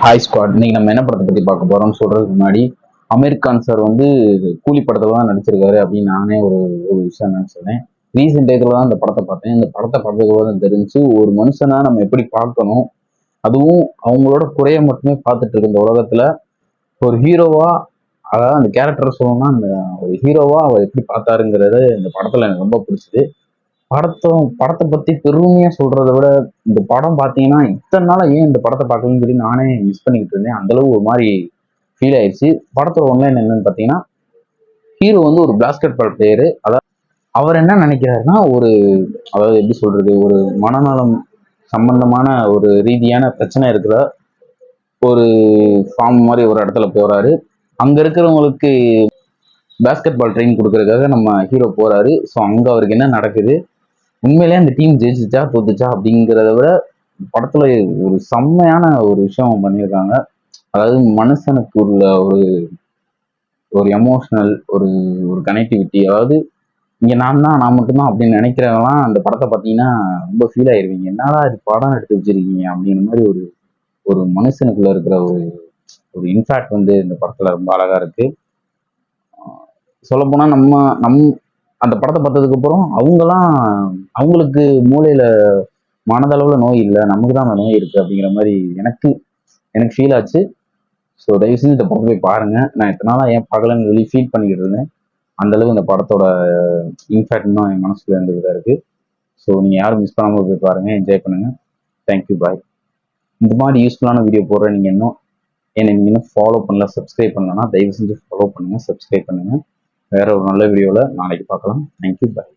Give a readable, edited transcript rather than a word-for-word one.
Hi squad. இன்னைக்கு நம்ம என்ன படத்தை பத்தி பார்க்க போறோம்னு சொல்றதுக்கு முன்னாடி, அமீர் கான் சார் வந்து கூலி படத்துல தான் நடிச்சிருக்காரு அப்படின்னு நானே ஒரு ஒரு விஷயம் நினைச்சேன். ரீசெண்ட் டேத்துல தான் இந்த படத்தை பார்த்தேன். இந்த படத்தை பார்த்ததுக்கு தான் தெரிஞ்சு ஒரு மனுஷனா நம்ம எப்படி பார்க்கணும், அதுவும் அவங்களோட குறைய மட்டுமே பார்த்துட்டு இருக்க இந்த உலகத்துல ஒரு ஹீரோவா, அதாவது அந்த கேரக்டர் சொல்லணும்னா அந்த ஒரு ஹீரோவா அவர் எப்படி பார்த்தாருங்கிறது இந்த படத்துல எனக்கு ரொம்ப பிடிச்சது. படத்தை பத்தி பெருமையா சொல்றதை விட இந்த படம் பாத்தீங்கன்னா இத்தனை நாளா ஏன் இந்த படத்தை பார்க்கலன்னு சொல்லி நானே மிஸ் பண்ணிட்டு இருந்தேன். அந்த அளவு ஒரு மாதிரி ஃபீல் ஆயிடுச்சு. படத்தோட ஒன்லைன் என்னன்னு பாத்தீங்கன்னா, ஹீரோ வந்து ஒரு பாஸ்கெட் பால் பிளேயரு. அதாவது அவர் என்ன நினைக்கிறாருன்னா, அதாவது எப்படி சொல்றது, ஒரு மனநலம் சம்பந்தமான ஒரு ரீதியான பிரச்சனை இருக்கிற ஒரு ஃபார்ம் மாதிரி ஒரு இடத்துல போறாரு. அங்க இருக்கிறவங்களுக்கு பாஸ்கெட் பால் ட்ரெயின் கொடுக்கறதுக்காக நம்ம ஹீரோ போறாரு. ஸோ அங்க அவருக்கு என்ன நடக்குது, உண்மையிலேயே அந்த டீம் ஜெயிச்சுச்சா தோத்துச்சா அப்படிங்கிறத விட படத்துல ஒரு செம்மையான ஒரு விஷயம் பண்ணியிருக்காங்க. அதாவது மனுஷனுக்கு உள்ள ஒரு ஒரு எமோஷனல் ஒரு ஒரு கனெக்டிவிட்டி. அதாவது இங்க நான் மட்டும்தான் அப்படின்னு நினைக்கிறவங்களாம் அந்த படத்தை பார்த்தீங்கன்னா ரொம்ப ஃபீல் ஆயிருவீங்க. என்னடா இது படம் எடுத்து வச்சிருக்கீங்க அப்படிங்கிற மாதிரி ஒரு ஒரு மனுஷனுக்குள்ள இருக்கிற ஒரு ஒரு இன்ஃபேக்ட் வந்து இந்த படத்துல ரொம்ப அழகா இருக்கு. சொல்லப்போனா நம்ம நம் அந்த படத்தை பார்த்ததுக்கு அப்புறம் அவங்களுக்கு மூளையில மனதளவுல நோய் இல்லை, நமக்கு தான் அந்த நோய் இருக்கு அப்படிங்கிற மாதிரி எனக்கு எனக்கு ஃபீல் ஆச்சு. ஸோ தயவு செஞ்சு இந்த படத்தை போய் பாருங்க. நான் இத்தனை நாளா ஏன் பார்க்கலன்னு சொல்லி ஃபீல் பண்ணிக்கிட்டு இருந்தேன். அந்த அளவு இந்த படத்தோட இன்ஃபேக்ட் இன்னும் என் மனசுல இருந்துதான் இருக்கு. ஸோ நீங்க யாரும் மிஸ் பண்ணாம போய் பாருங்க, என்ஜாய் பண்ணுங்க. தேங்க்யூ, பாய். இந்த மாதிரி யூஸ்ஃபுல்லான வீடியோ போடுறேன். நீங்க இன்னும் ஃபாலோ பண்ணல, சப்ஸ்கிரைப் பண்ணலன்னா தயவு செஞ்சு ஃபாலோ பண்ணுங்க, சப்ஸ்கிரைப் பண்ணுங்க. வேற ஒரு நல்ல வீடியோல நாளைக்கு பார்க்கலாம். தேங்க்யூ, பாய்.